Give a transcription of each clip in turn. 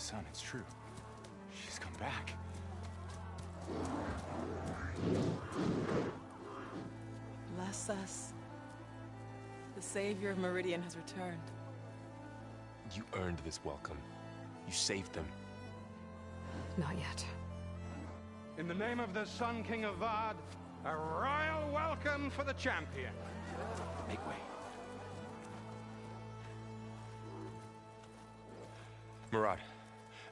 sun, it's true. She's come back. Bless us. The savior of Meridian has returned. You earned this welcome. You saved them. Not yet. In the name of the Sun King of Vard, a royal welcome for the champion. Make way. Murad,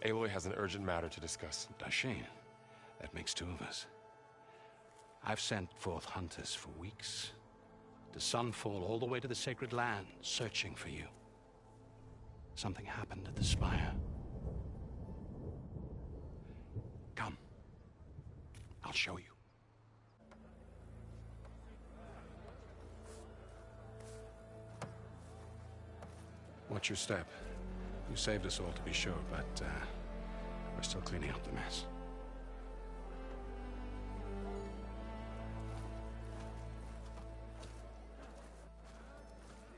Aloy has an urgent matter to discuss. Dashane, that makes two of us. I've sent forth hunters for weeks. To Sunfall all the way to the Sacred Land, searching for you. Something happened at the Spire. Come. I'll show you. Watch your step. You saved us all, to be sure, but we're still cleaning up the mess.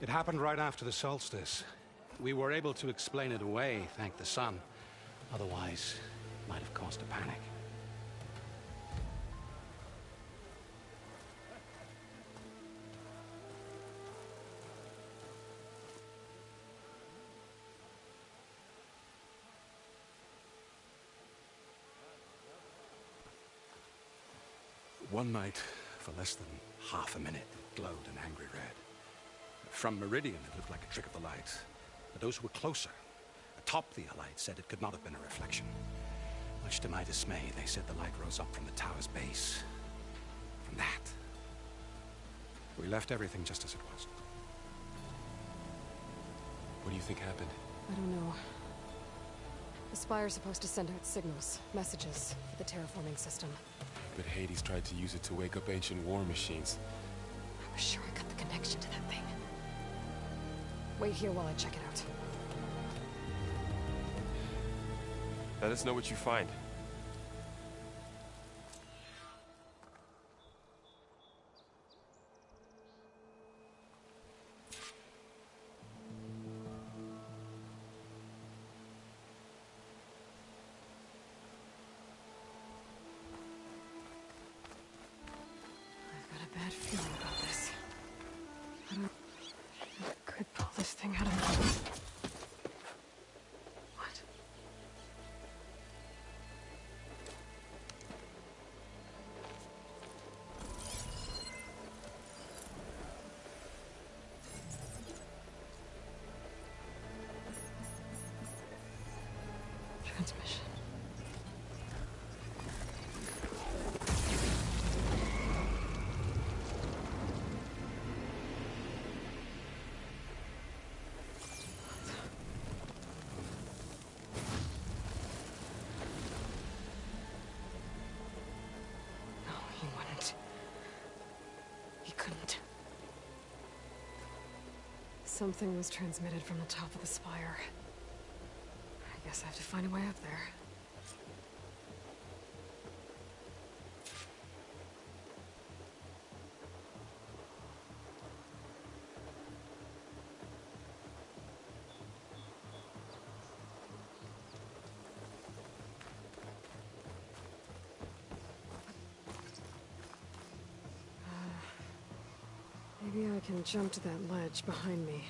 It happened right after the solstice. We were able to explain it away, thank the sun. Otherwise, it might have caused a panic. One night, for less than half a minute, it glowed an angry red. From Meridian, it looked like a trick of the light. But those who were closer, atop the light, said it could not have been a reflection. Much to my dismay, they said the light rose up from the tower's base. From that. We left everything just as it was. What do you think happened? I don't know. The Spire's supposed to send out signals, messages, for the terraforming system. But Hades tried to use it to wake up ancient war machines. I was sure I got the connection to that thing. Wait here while I check it out. Let us know what you find. I've got a bad feeling about this. I could pull this thing out of me. What? Transmission. No, he wouldn't. He couldn't. Something was transmitted from the top of the spire. I guess I have to find a way up there. Maybe I can jump to that ledge behind me.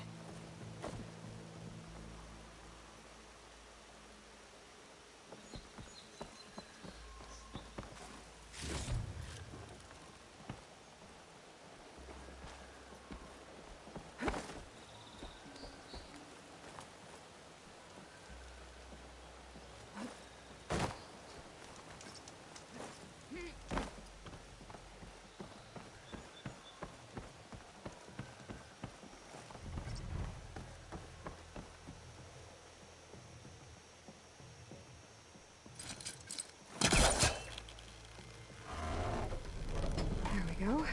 Go.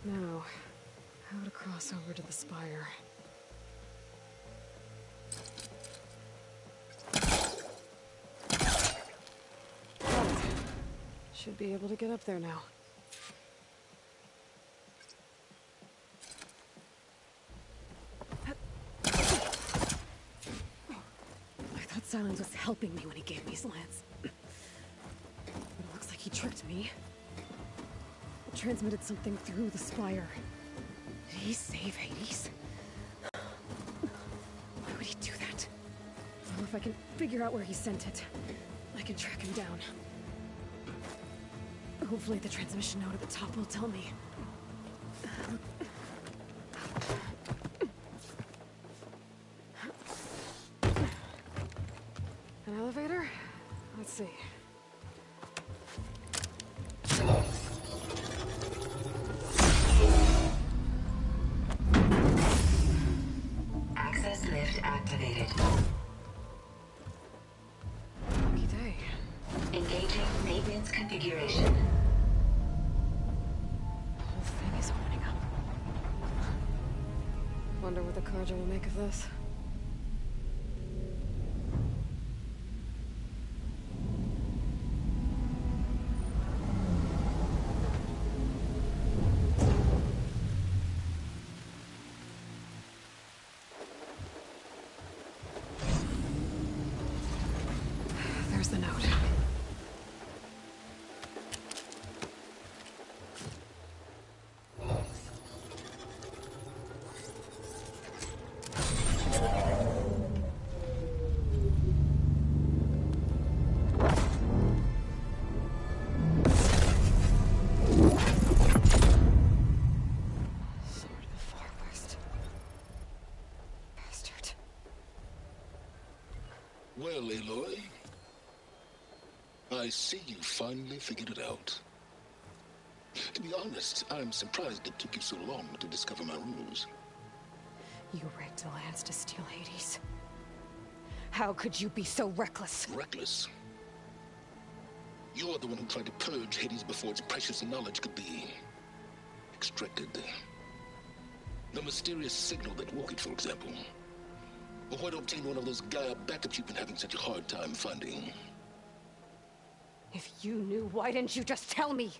Now, how to cross over to the spire. Should be able to get up there now. helping me when he gave me his lance. But it looks like he tricked me. Transmitted something through the spire. Did he save Hades? Why would he do that? Well, if I can figure out where he sent it, I can track him down. Hopefully the transmission node at the top will tell me. An elevator? Let's see. Access lift activated. Lucky day. Engaging maintenance configuration. The whole thing is opening up. Wonder what the Carja will make of this. There's the note. Sword of the Far West. Bastard. Well, Aloy, I see you finally figured it out. To be honest, I'm surprised it took you so long to discover my ruse. You rigged the lance to steal Hades. How could you be so reckless? Reckless? You're the one who tried to purge Hades before its precious knowledge could be extracted. The mysterious signal that woke it, for example. Or why to obtain one of those Gaia backups you've been having such a hard time finding. If you knew, why didn't you just tell me?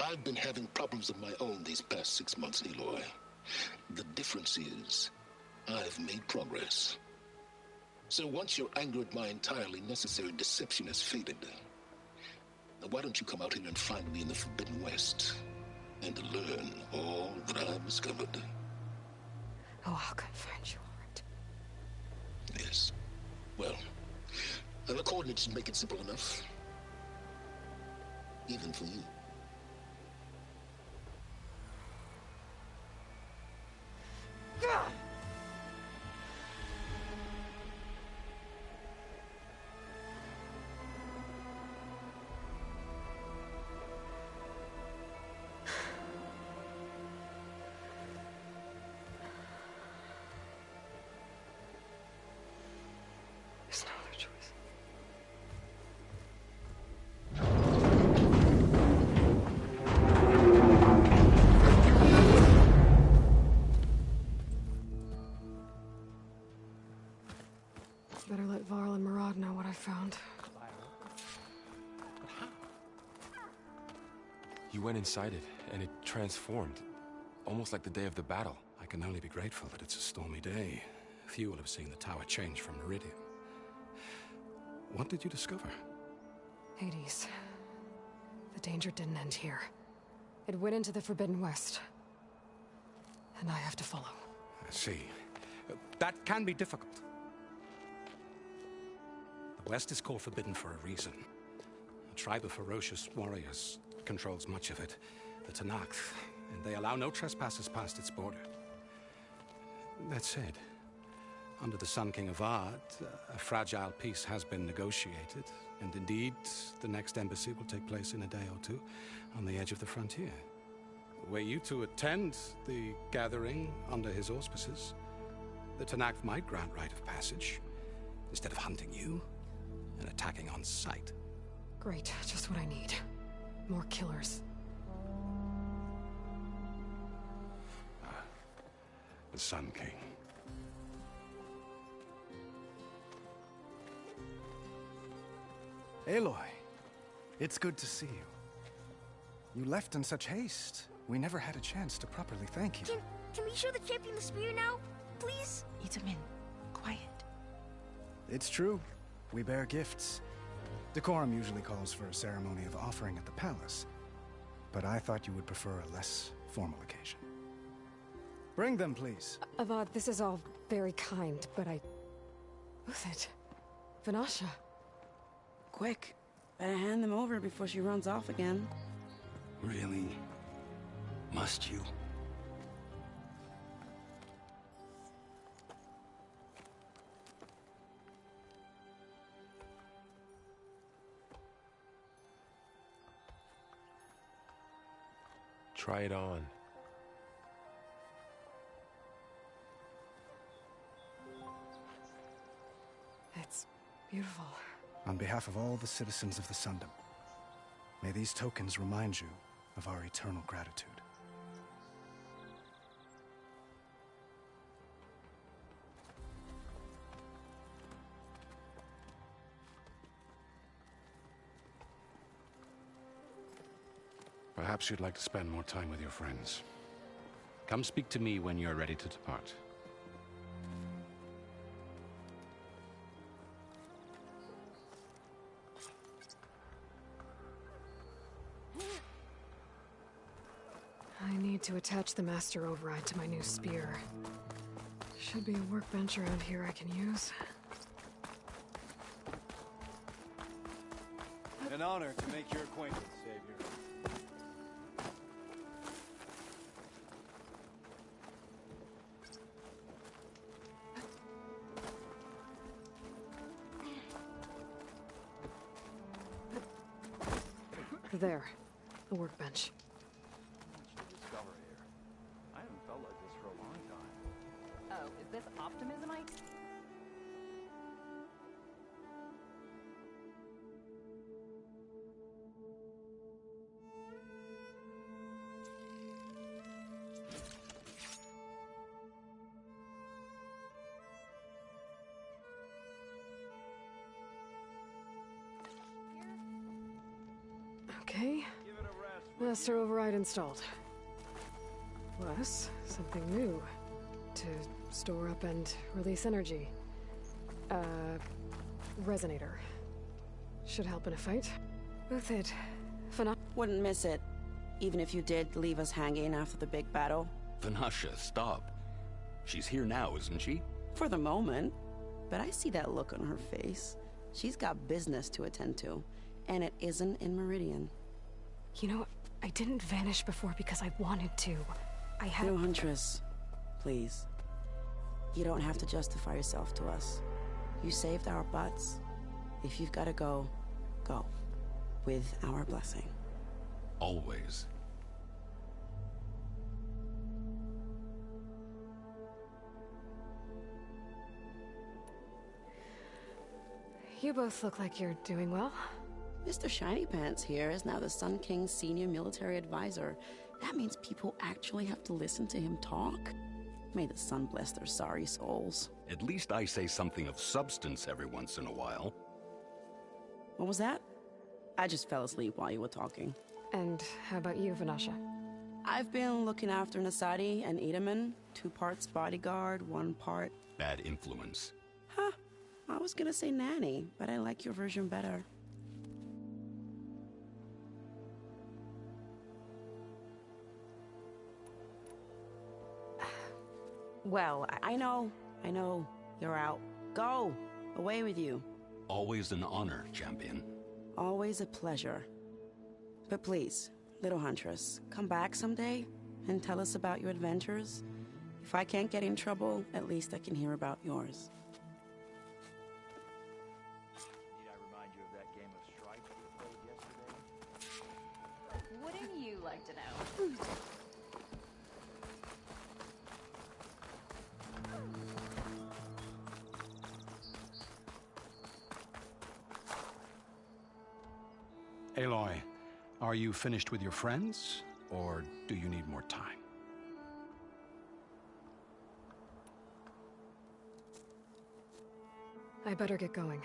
I've been having problems of my own these past 6 months, Aloy. The difference is, I've made progress. So once your anger at my entirely necessary deception has faded, now why don't you come out here and find me in the Forbidden West, and learn all that I've discovered? Oh, I'll come find you, all right. Yes. Well, and the coordinates should make it simple enough. Even for you. There's no other choice. Better let Varl and Murad know what I found. You went inside it, and it transformed. Almost like the day of the battle. I can only be grateful that it's a stormy day. Few will have seen the tower change from Meridian. What did you discover? Hades. The danger didn't end here. It went into the Forbidden West. And I have to follow. I see. That can be difficult. The West is called Forbidden for a reason. A tribe of ferocious warriors controls much of it, the Tenakth, and they allow no trespassers past its border. That said, under the Sun King of Ard, a fragile peace has been negotiated, and indeed, the next embassy will take place in a day or two on the edge of the frontier. Were you to attend the gathering under his auspices, the Tenakth might grant right of passage, instead of hunting you and attacking on sight. Great, just what I need. More killers. The Sun King. Aloy, it's good to see you. You left in such haste. We never had a chance to properly thank you. Can we show the champion the spear now? Please? Itamin, quiet. It's true. We bear gifts. Decorum usually calls for a ceremony of offering at the palace, but I thought you would prefer a less formal occasion. Bring them, please. Avad, this is all very kind, but Who's it? Vanasha. Quick. Better hand them over before she runs off again. Really? Must you? Try it on. It's beautiful. On behalf of all the citizens of the Sundom, may these tokens remind you of our eternal gratitude. Perhaps you'd like to spend more time with your friends. Come speak to me when you're ready to depart. I need to attach the master override to my new spear. Should be a workbench around here I can use. An honor to make your acquaintance, Savior. There. A workbench. Discover here. I haven't felt like this for a long time. Oh, is this optimismite? Okay. Master override installed. Plus, something new. To store up and release energy. Resonator. Should help in a fight. With it. Wouldn't miss it. Even if you did leave us hanging after the big battle. Vanasha, stop. She's here now, isn't she? For the moment. But I see that look on her face. She's got business to attend to. And it isn't in Meridian. You know, I didn't vanish before because I wanted to. I had... No, Huntress. Please. You don't have to justify yourself to us. You saved our butts. If you've got to go, go. With our blessing. Always. You both look like you're doing well. Mr. Shiny Pants here is now the Sun King's senior military advisor. That means people actually have to listen to him talk. May the sun bless their sorry souls. At least I say something of substance every once in a while. What was that? I just fell asleep while you were talking. And how about you, Vanasha? I've been looking after Nasadi and Edaman. 2 parts bodyguard, 1 part... Bad influence. Huh. I was gonna say nanny, but I like your version better. Well, I know. You're out. Go! Away with you. Always an honor, champion. Always a pleasure. But please, little Huntress, come back someday and tell us about your adventures. If I can't get in trouble, at least I can hear about yours. Need I remind you of that game of stripes we played yesterday? Wouldn't you like to know? Aloy, are you finished with your friends, or do you need more time? I better get going.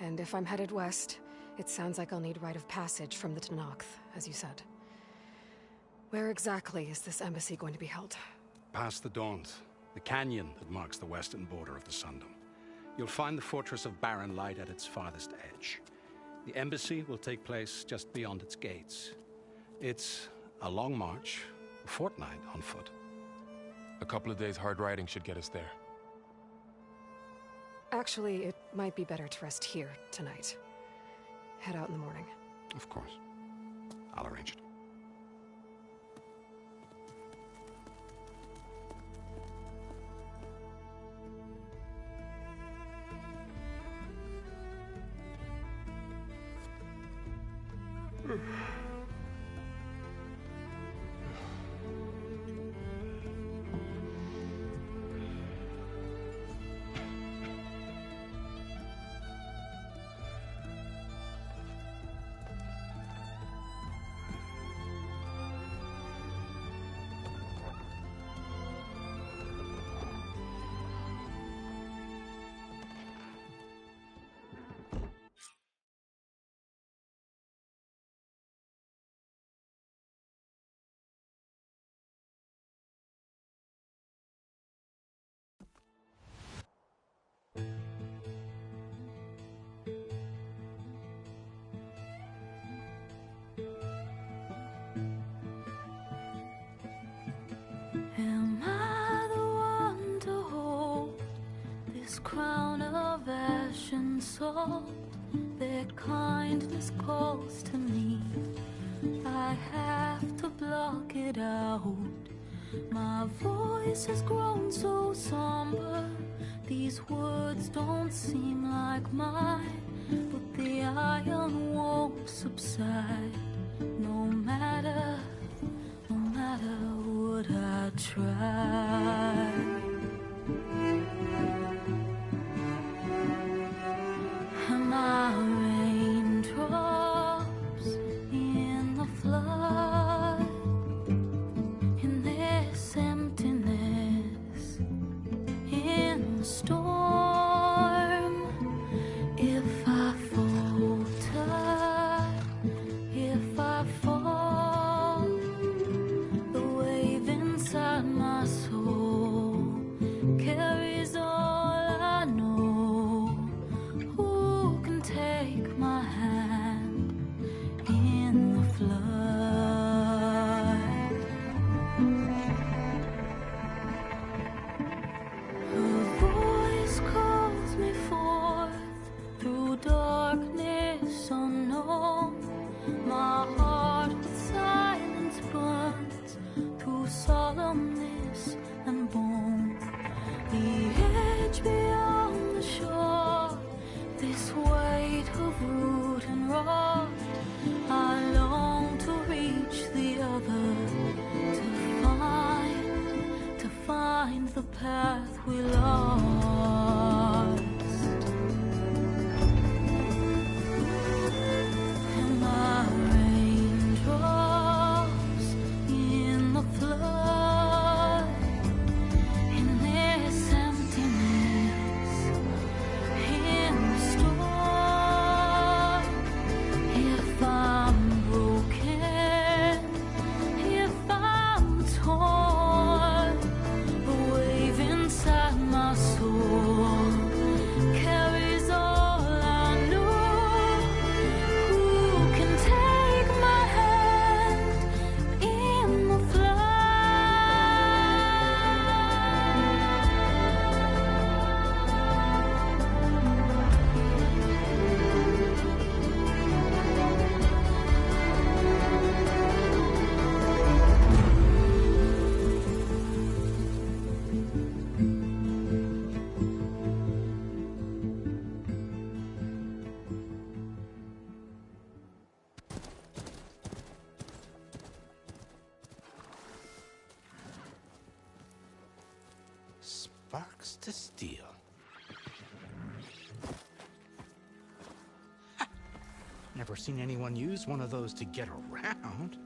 And if I'm headed west, it sounds like I'll need rite of passage from the Tenakth, as you said. Where exactly is this embassy going to be held? Past the Daunt, the canyon that marks the western border of the Sundom. You'll find the fortress of Barren Light at its farthest edge. The embassy will take place just beyond its gates. It's a long march, a fortnight on foot. A couple of days hard riding should get us there. Actually, it might be better to rest here tonight. Head out in the morning. Of course. I'll arrange it. Am I the one to hold this crown of ash and salt? Their kindness calls to me. I have to block it out. My voice has grown so somber. These words don't seem like mine, but the iron won't subside. No matter what I try. Am I raindrops in the flood? In this emptiness, in the storm. If I falter, if I fall, the wave inside my soul carries all I know. Who can take my hand in the flood? Her voice calls me forth through darkness unknown. My heart with silence burns through solemnness and bone. The edge beyond the shore, this weight of root and rot. I long to reach the other, to find the path we lost. Am I raindrops in the flood? In this emptiness, in the storm. If I'm broken, if I'm torn, the wave inside my soul carries all I know. Who can take my hand in the Sparks to steel. Never seen anyone use one of those to get around.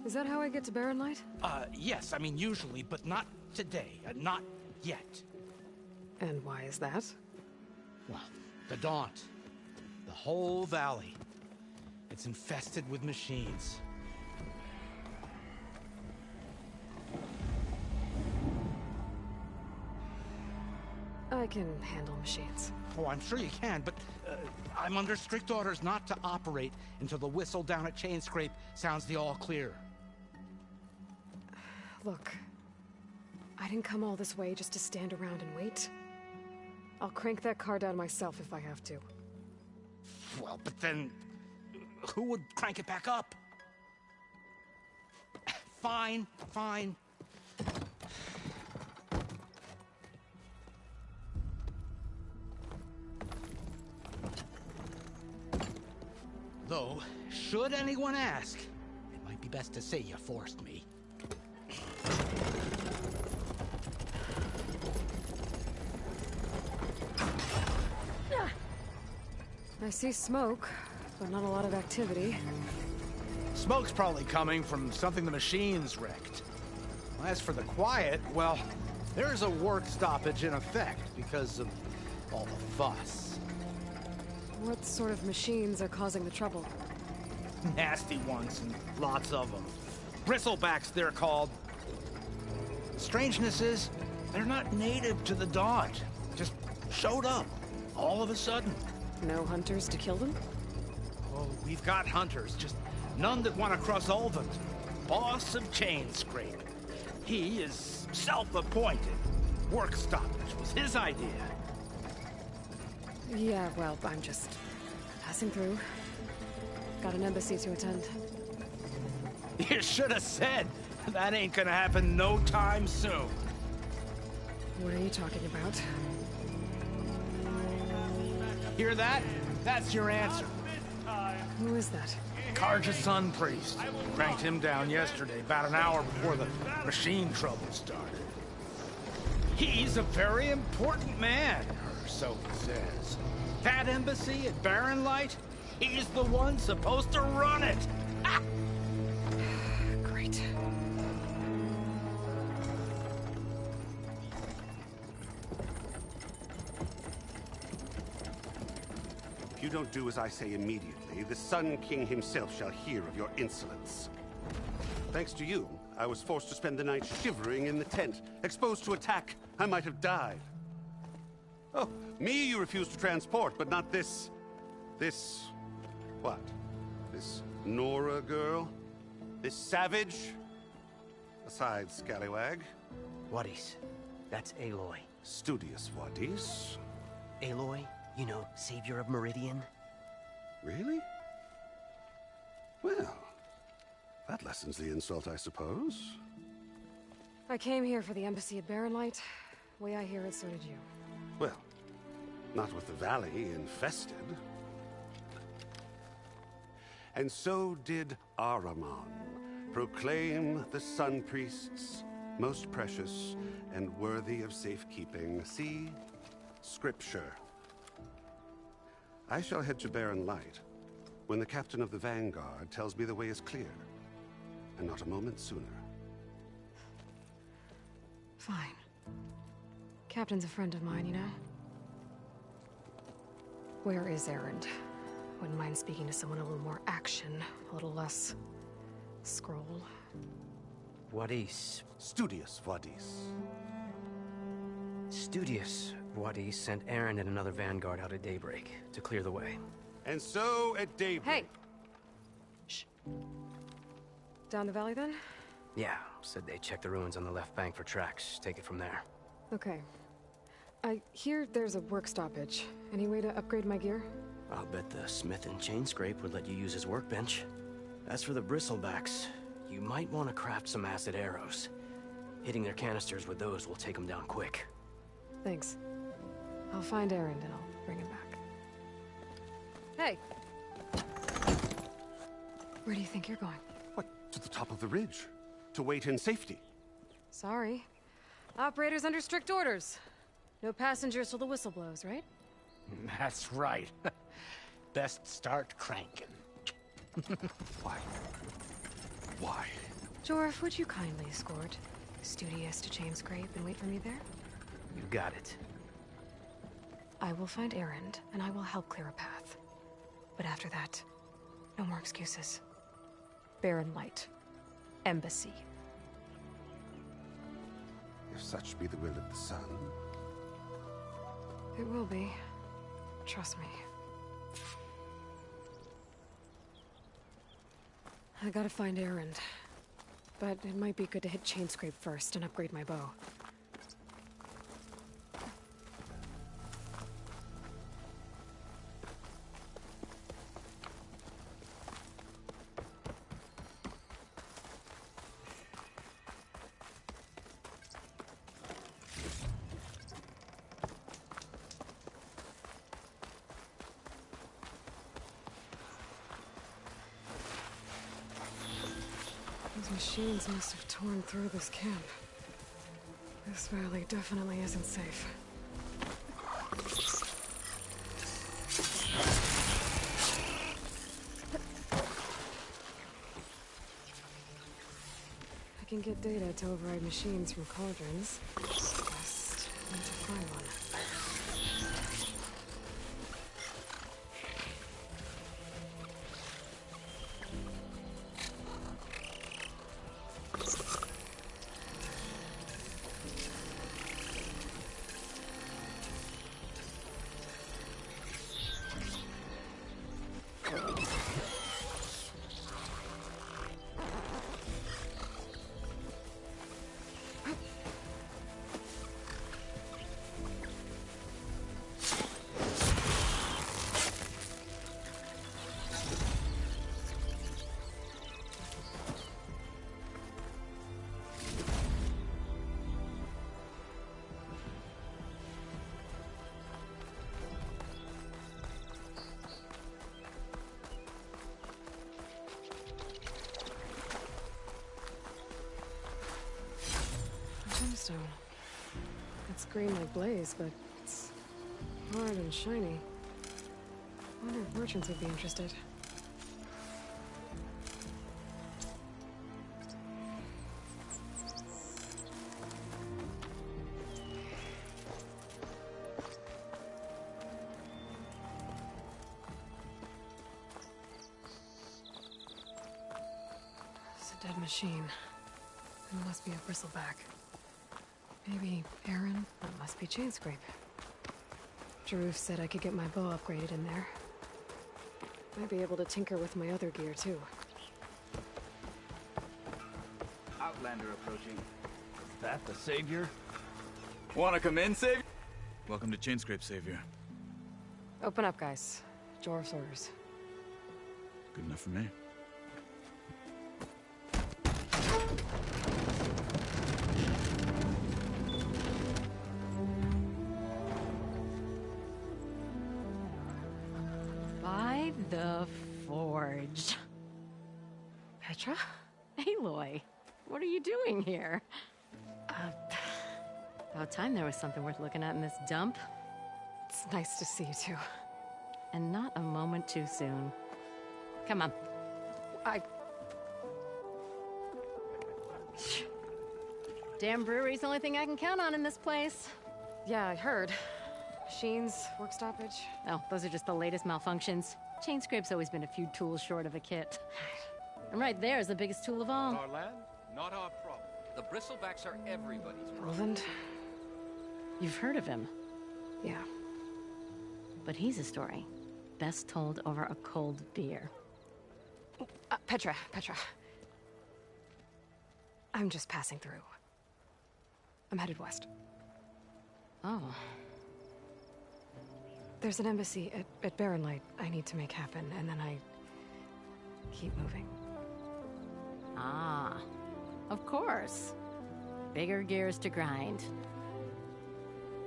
Is that how I get to Barren Light? Yes, I mean usually, but not today. Not yet. And why is that? Well, the Daunt. The whole valley. It's infested with machines. I can handle machines. Oh, I'm sure you can, but I'm under strict orders not to operate until the whistle down at Chain Scrape sounds the all clear. Look, I didn't come all this way just to stand around and wait. I'll crank that car down myself if I have to. Well, but then who would crank it back up? Fine, fine. Though, should anyone ask, it might be best to say you forced me. I see smoke, but not a lot of activity. Smoke's probably coming from something the machines wrecked. As for the quiet, well, there's a work stoppage in effect because of all the fuss. What sort of machines are causing the trouble? Nasty ones, and lots of them. Bristlebacks, they're called. Strangeness is, they're not native to the Dodge. Just showed up, all of a sudden. No hunters to kill them? Oh, we've got hunters, just none that want to cross Ulvund. Boss of Chain Scrape. He is self-appointed. Work stoppage was his idea. Yeah, well, I'm just passing through. Got an embassy to attend. You should have said. That ain't gonna happen no time soon. What are you talking about? Hear that? That's your answer. Who is that? Karja's son priest. Cranked him down yesterday, about an hour before the machine trouble started. He's a very important man, or so he says. That embassy at Barren Light, he's the one supposed to run it. Ha! Great. If you don't do as I say immediately, the Sun King himself shall hear of your insolence. Thanks to you, I was forced to spend the night shivering in the tent. Exposed to attack, I might have died. Oh, me you refuse to transport, but not this... what? This Nora girl? This savage? Aside, scallywag. Wadis. That's Aloy. Studious Wadis. Aloy, you know, savior of Meridian. Really? Well, that lessens the insult, I suppose. I came here for the embassy at Barren Light. Way I hear it, so did you. Well, not with the valley infested. And so did Ahriman, proclaim the Sun Priests most precious and worthy of safekeeping. See? Scripture. I shall head to Barren Light when the captain of the Vanguard tells me the way is clear, and not a moment sooner. Fine. Captain's a friend of mine, you know? Where is Erend? Wouldn't mind speaking to someone a little more action, a little less... scroll. Wadis. Studious Wadis. Studious Wadis sent Aaron and another Vanguard out at daybreak to clear the way. And so at daybreak... Hey! Shh. Down the valley, then? Yeah, said they checked the ruins on the left bank for tracks. Take it from there. Okay. I hear there's a work stoppage. Any way to upgrade my gear? I'll bet the smith and chain scrape would let you use his workbench. As for the bristlebacks, you might want to craft some acid arrows. Hitting their canisters with those will take them down quick. Thanks. I'll find Erend and I'll bring him back. Hey! Where do you think you're going? What, to the top of the ridge? To wait in safety? Sorry. Operator's under strict orders. No passengers till the whistle blows, right? That's right. Best start cranking. Why? Why? Jorf, would you kindly escort Studious to Chain Scrape and wait for me there? You got it. I will find Erend, and I will help clear a path. But after that, no more excuses. Barren Light. Embassy. If such be the will of the sun. It will be. Trust me. I gotta find Erend. But it might be good to hit Chainscrape first and upgrade my bow. Those machines must have torn through this camp. This valley definitely isn't safe. I can get data to override machines from cauldrons. Just need to find one. Gemstone. It's green like blaze, but it's hard and shiny. I wonder if merchants would be interested. It's a dead machine. It must be a bristleback. Maybe Erend? That must be Chainscrape. Jaruf said I could get my bow upgraded in there. Might be able to tinker with my other gear, too. Outlander approaching. Is that the Savior? Wanna come in, Savior? Welcome to Chainscrape, Savior. Open up, guys. Jaruf's orders. Good enough for me. By the Forge. Petra? Aloy, what are you doing here? About time there was something worth looking at in this dump. It's nice to see you too. And not a moment too soon. Come on. Damn brewery's the only thing I can count on in this place. Yeah, I heard. Machines, work stoppage. Oh, those are just the latest malfunctions. Chainscrape's always been a few tools short of a kit. And right there is the biggest tool of all. Our land, not our problem. The bristlebacks are everybody's problem. Roland? You've heard of him. Yeah. But he's a story best told over a cold beer. Petra. I'm just passing through. I'm headed west. Oh. There's an embassy at Barren Light I need to make happen, and then I keep moving. Ah, of course. Bigger gears to grind.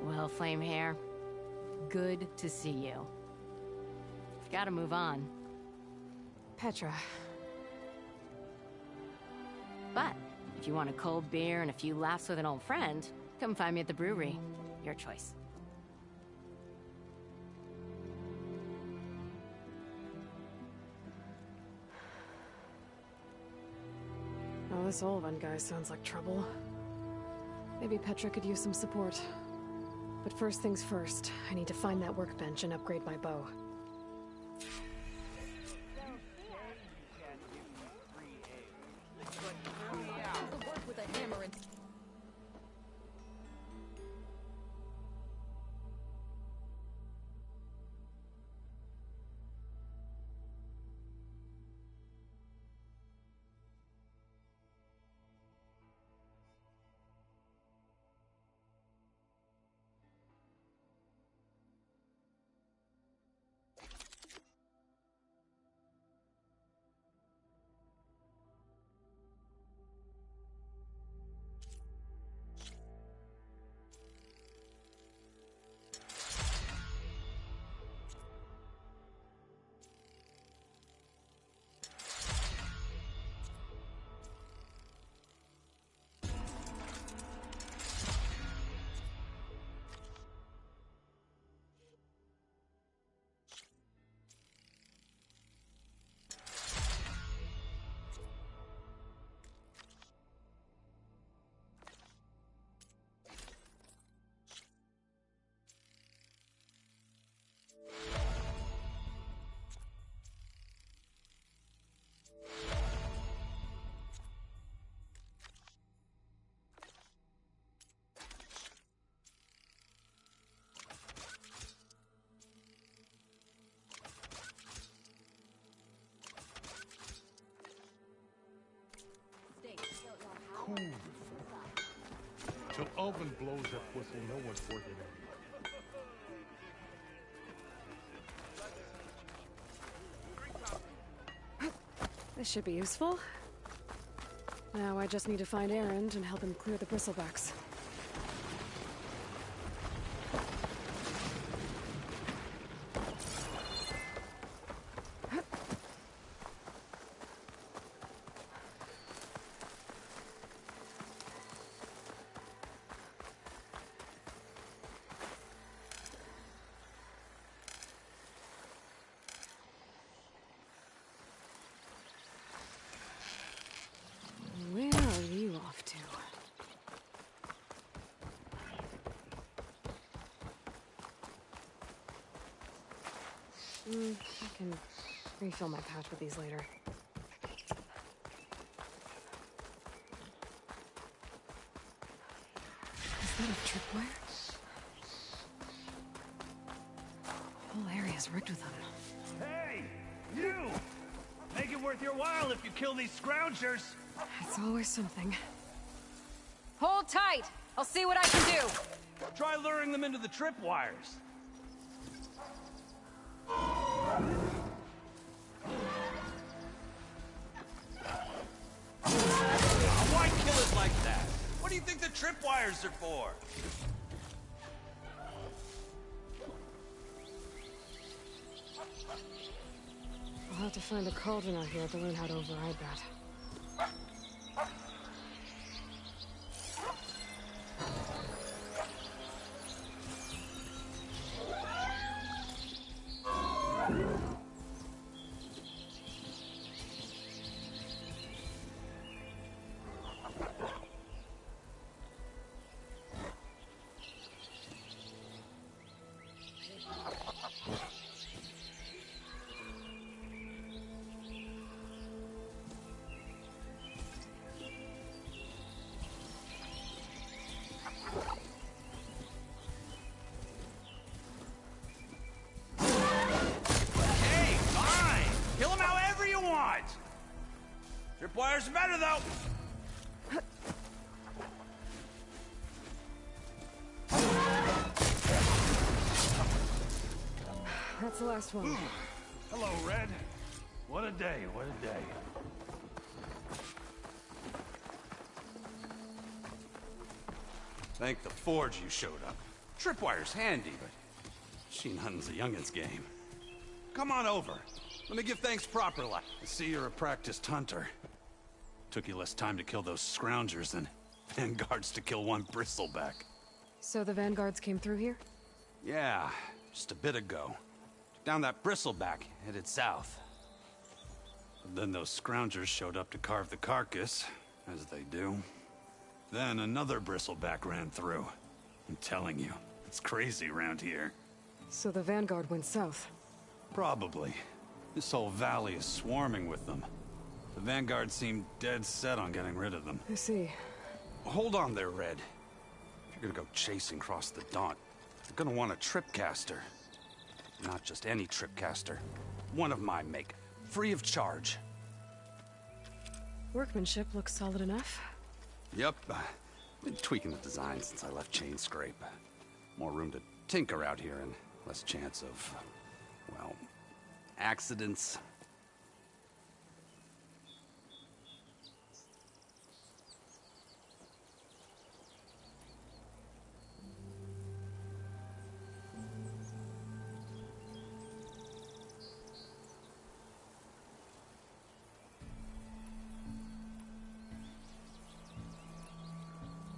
Well, Flamehair, good to see you. Gotta move on. Petra. But if you want a cold beer and a few laughs with an old friend, come find me at the brewery. Your choice. Oh, this Olvan guy sounds like trouble. Maybe Petra could use some support. But first things first, I need to find that workbench and upgrade my bow. Melvin blows that whistle, no one's working it. This should be useful. Now I just need to find Erend and help him clear the bristlebacks. Where are you off to? I can refill my pouch with these later. Is that a tripwire? The whole area's rigged with them. Hey! You! Make it worth your while if you kill these scroungers! It's always something. Hold tight! I'll see what I can do! Try luring them into the tripwires. Why kill it like that? What do you think the tripwires are for? I'll have to find a cauldron out here to learn how to override that. Tripwires are better, though! That's the last one. Hello, Red. What a day, what a day. Thank the Forge you showed up. Tripwire's handy, but machine hunting's a youngin's game. Come on over. Let me give thanks properly. I see you're a practiced hunter. Took you less time to kill those scroungers than vanguards to kill one bristleback. So the vanguards came through here? Yeah, just a bit ago. Down that bristleback, headed south. But then those scroungers showed up to carve the carcass, as they do. Then another bristleback ran through. I'm telling you, it's crazy around here. So the vanguard went south? Probably. This whole valley is swarming with them. The vanguard seemed dead set on getting rid of them. I see. Hold on there, Red. If you're gonna go chasing across the Daunt, you're gonna want a tripcaster. Not just any tripcaster. One of my make. Free of charge. Workmanship looks solid enough. Yep. Been tweaking the design since I left Chain Scrape. More room to tinker out here and less chance of, well, accidents.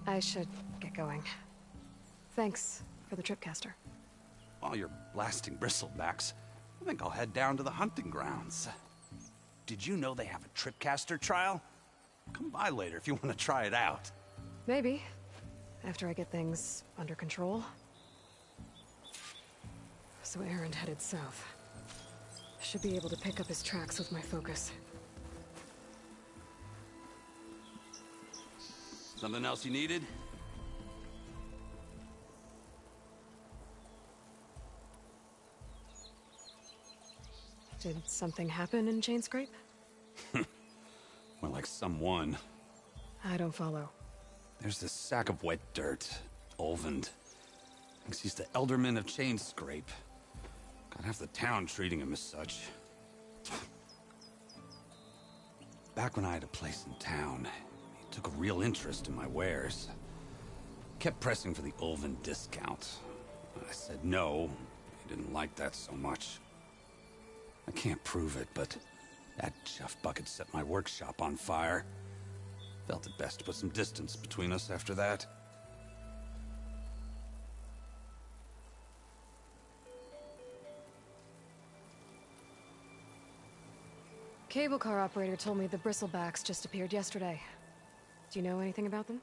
I should get going. Thanks for the tripcaster. While you're blasting bristlebacks, I think I'll head down to the hunting grounds. Did you know they have a tripcaster trial? Come by later if you want to try it out. Maybe. After I get things under control. So Erend headed south. Should be able to pick up his tracks with my focus. Something else you needed? Did something happen in Chain Scrape? More like someone. I don't follow. There's this sack of wet dirt, Olvend. Thinks he's the Elderman of Chainscrape. Got half the town treating him as such. Back when I had a place in town, he took a real interest in my wares. Kept pressing for the Olvend discount. I said no. He didn't like that so much. I can't prove it, but that chuff bucket set my workshop on fire. Felt it best to put some distance between us after that. Cable car operator told me the bristlebacks just appeared yesterday. Do you know anything about them?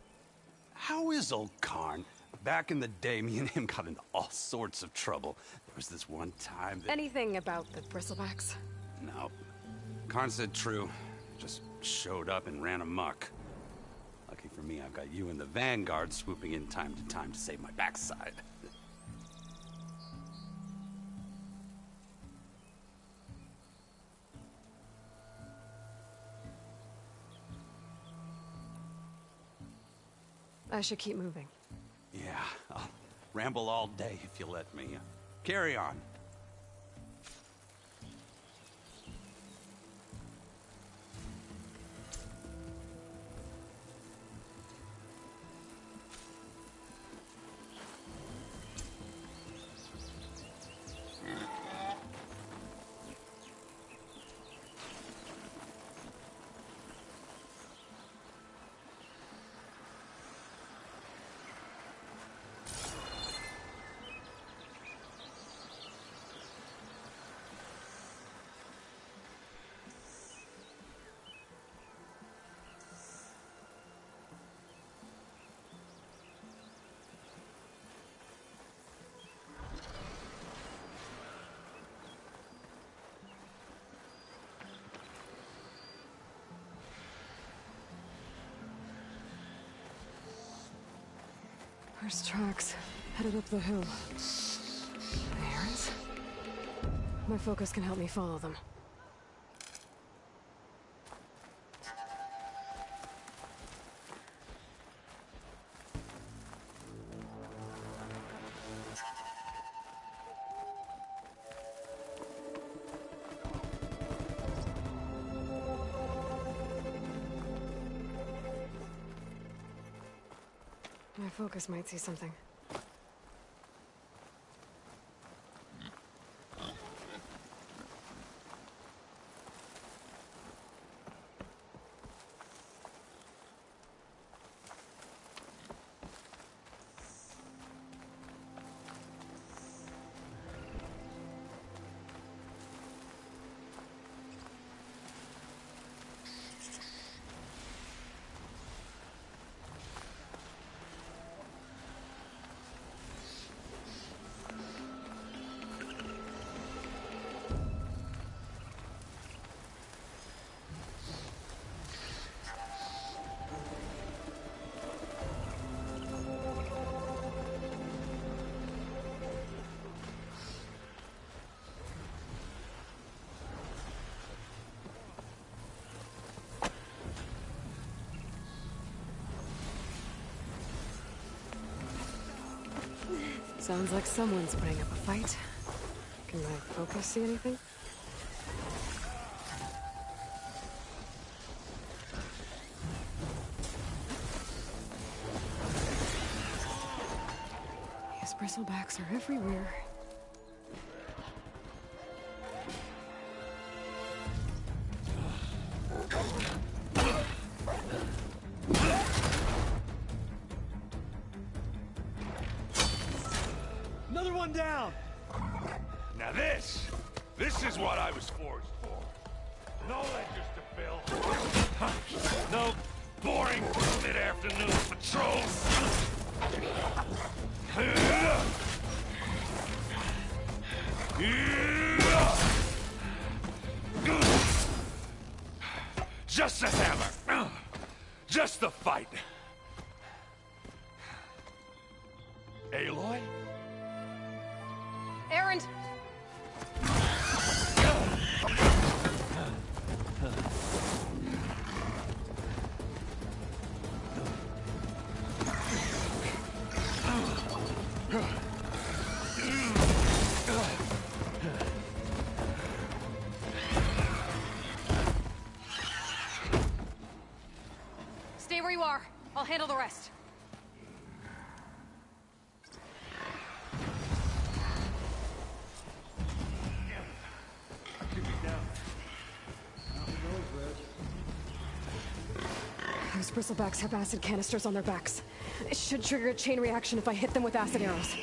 How is old Karn? Back in the day, me and him got into all sorts of trouble. There was this one time that... Anything about the bristlebacks? No. Karn said true. Just showed up and ran amok. Lucky for me, I've got you and the Vanguard swooping in time to save my backside. I should keep moving. Yeah, I'll ramble all day if you let me. Carry on. There's tracks headed up the hill. Errands? My focus can help me follow them. My focus might see something. Sounds like someone's putting up a fight. Can my focus see anything? These bristlebacks are everywhere. Another one down! Now this is what I was forged for. No ledgers to fill. No boring mid-afternoon patrols. Just a hammer. Just the fight. Aloy? Errand! I'll handle the rest. Those bristlebacks have acid canisters on their backs. It should trigger a chain reaction if I hit them with acid arrows.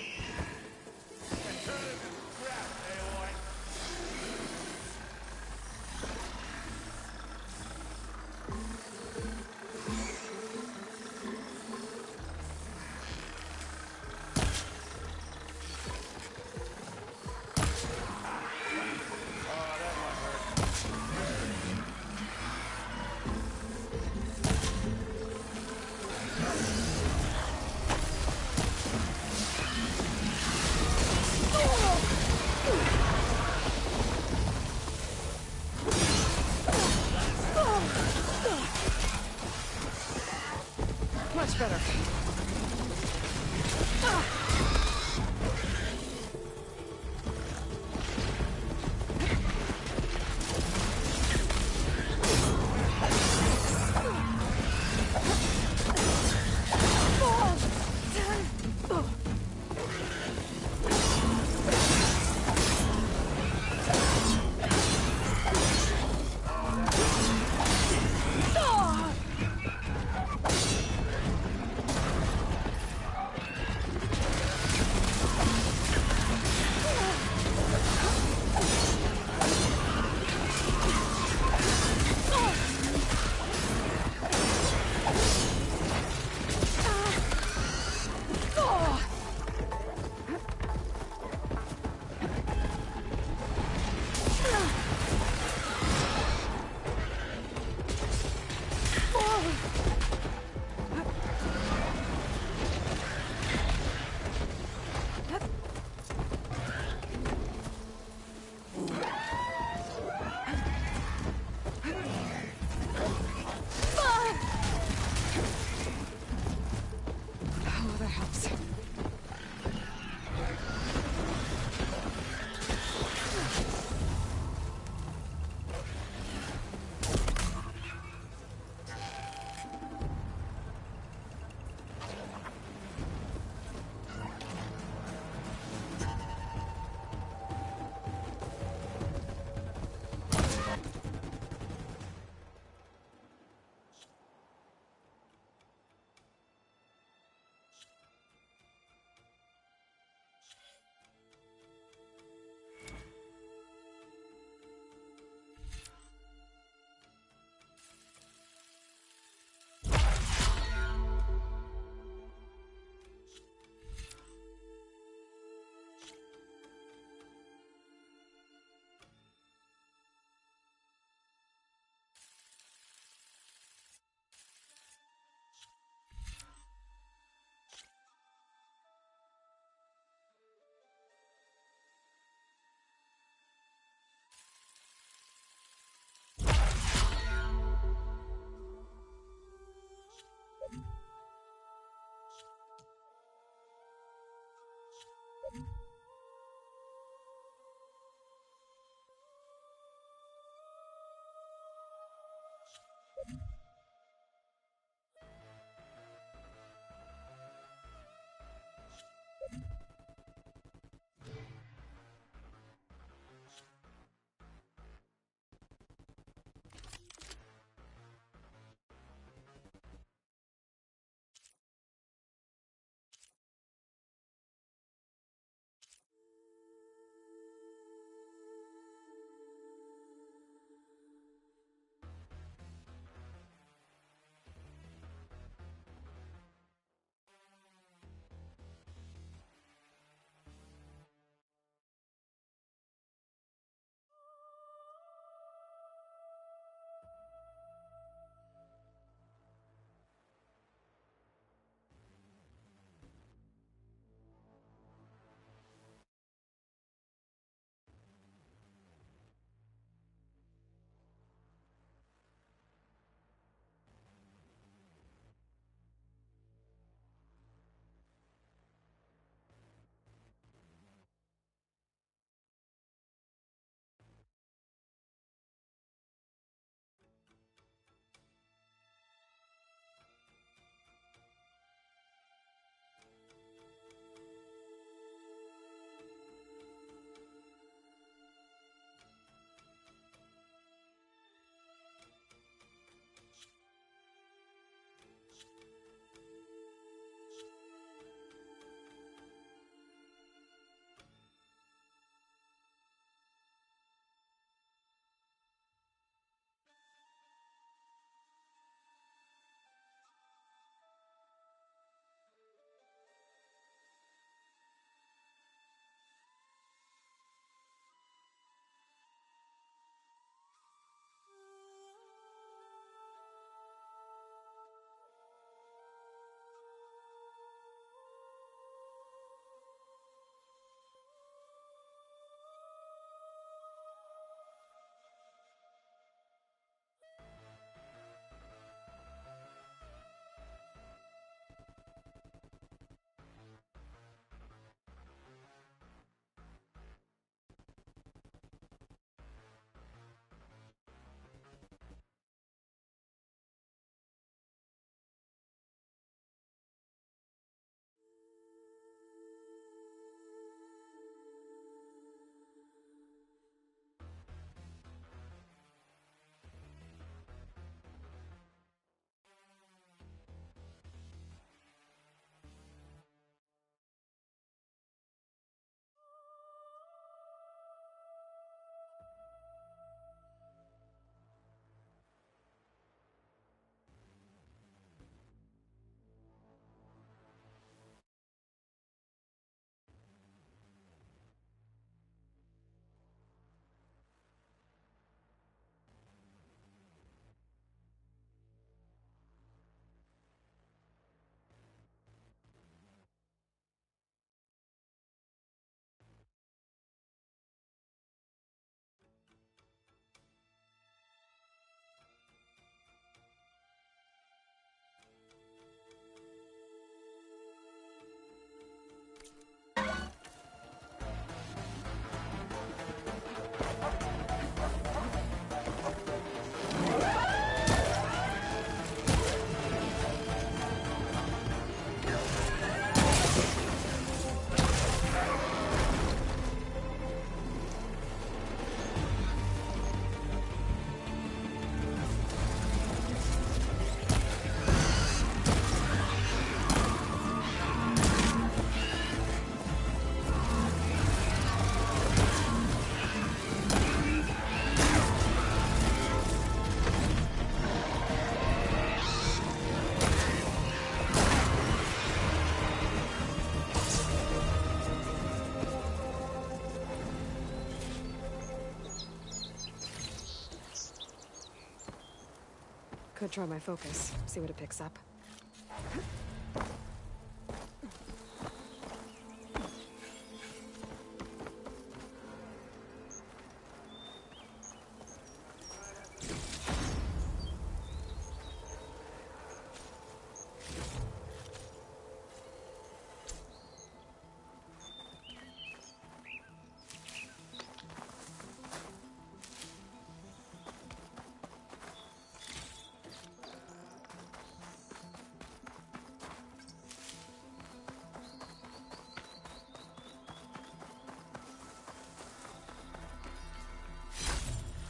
Could try my focus, see what it picks up.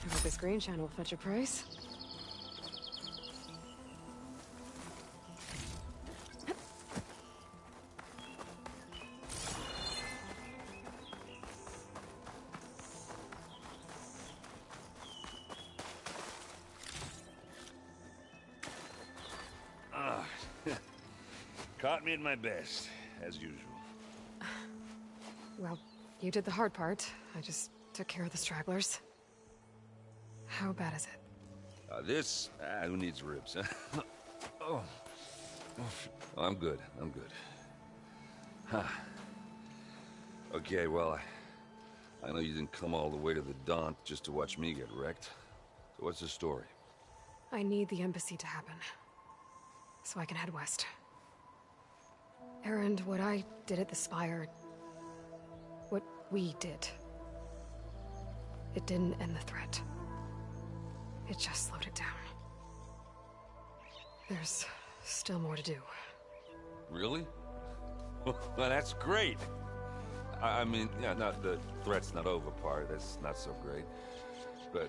I hope this green channel will fetch a price. Caught me at my best, as usual. Well, you did the hard part. I just took care of the stragglers. How bad is it? Who needs ribs, huh? Oh, I'm good. I'm good. Huh. Okay, well, I know you didn't come all the way to the Daunt just to watch me get wrecked. So what's the story? I need the embassy to happen, so I can head west. Erend, what I did at the Spire... what we did... it didn't end the threat. It just slowed it down. There's still more to do. Really? Well, that's great. I mean, yeah, not the threat's not over part. That's not so great. But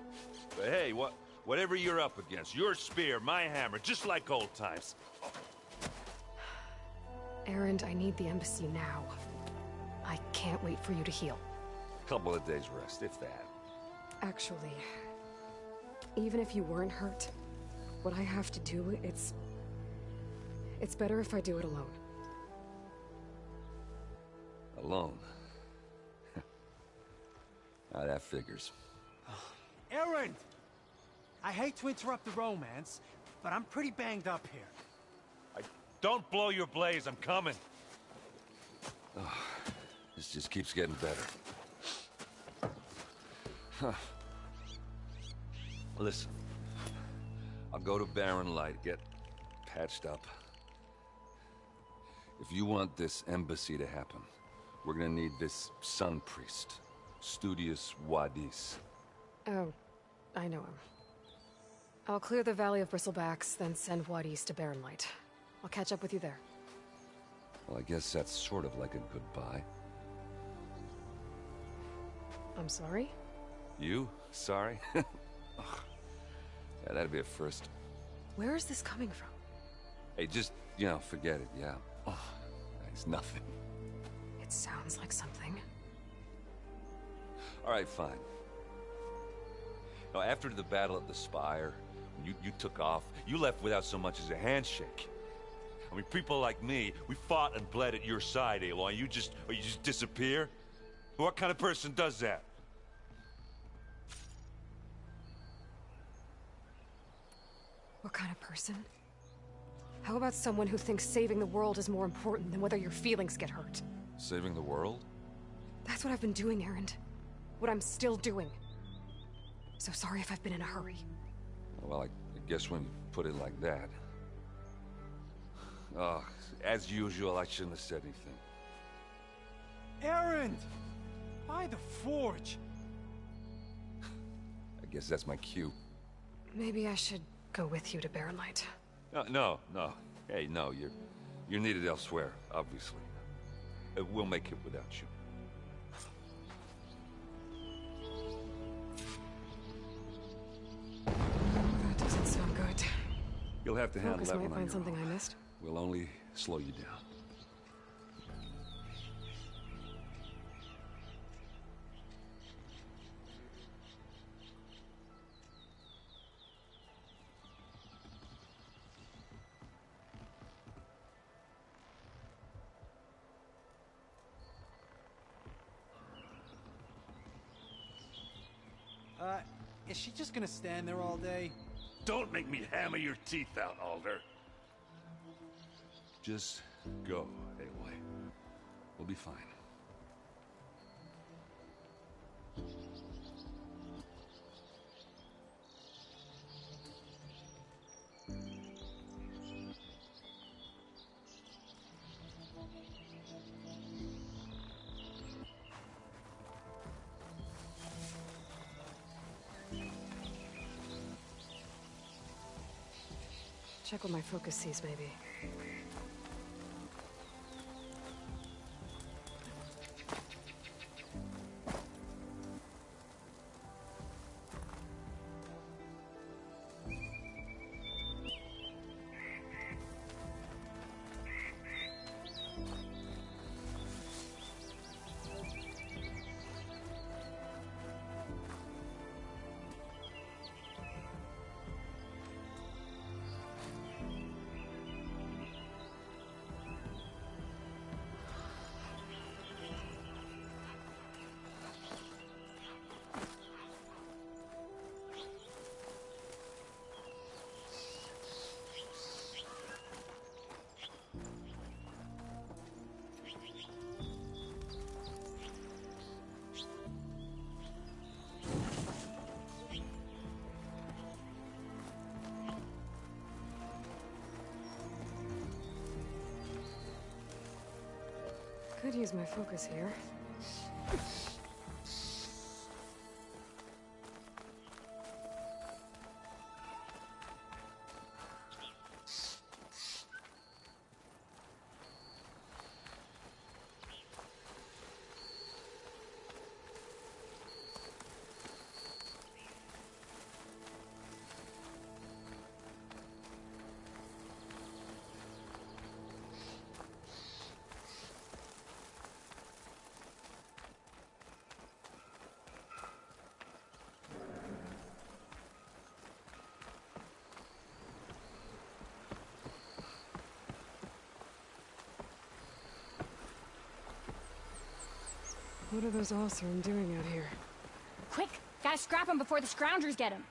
hey, whatever you're up against, your spear, my hammer, just like old times. Erend, I need the embassy now. I can't wait for you to heal. Couple of days rest, if that. Actually, even if you weren't hurt, what I have to do, it's better if I do it alone. Alone? That figures. Erend! I hate to interrupt the romance, but I'm pretty banged up here. Don't blow your blaze, I'm coming. Oh, this just keeps getting better. Huh. Listen, I'll go to Barren Light, get patched up. If you want this embassy to happen, we're gonna need this Sun Priest, Studius Wadis. Oh, I know him. I'll clear the Valley of Bristlebacks, then send Wadis to Barren Light. I'll catch up with you there. Well, I guess that's sort of like a goodbye. I'm sorry? You? Sorry? Ugh. Yeah, that'd be a first. Where is this coming from? Hey, just, forget it, yeah. Oh, it's nothing. It sounds like something. All right, fine. Now, after the battle at the Spire, when you took off, you left without so much as a handshake. I mean, people like me, we fought and bled at your side, Aloy. You just disappear? What kind of person does that? What kind of person? How about someone who thinks saving the world is more important than whether your feelings get hurt? Saving the world? That's what I've been doing, Erend. What I'm still doing. So sorry if I've been in a hurry. Well, I guess when you put it like that... Oh, as usual, I shouldn't have said anything. Erend! By the Forge! I guess that's my cue. Maybe I should go with you to Barren Light. No. Hey, no, you're needed elsewhere, obviously. We'll make it without you. That doesn't sound good. You'll have to handle Focus that might one on find your something own. I missed. We'll only slow you down. Is she just gonna stand there all day? Don't make me hammer your teeth out, Alder. Just go, Aloy. We'll be fine. Check what my focus sees, maybe. Could use my focus here. What are those Oseram doing out here? Quick! Gotta scrap him before the Scroungers get him!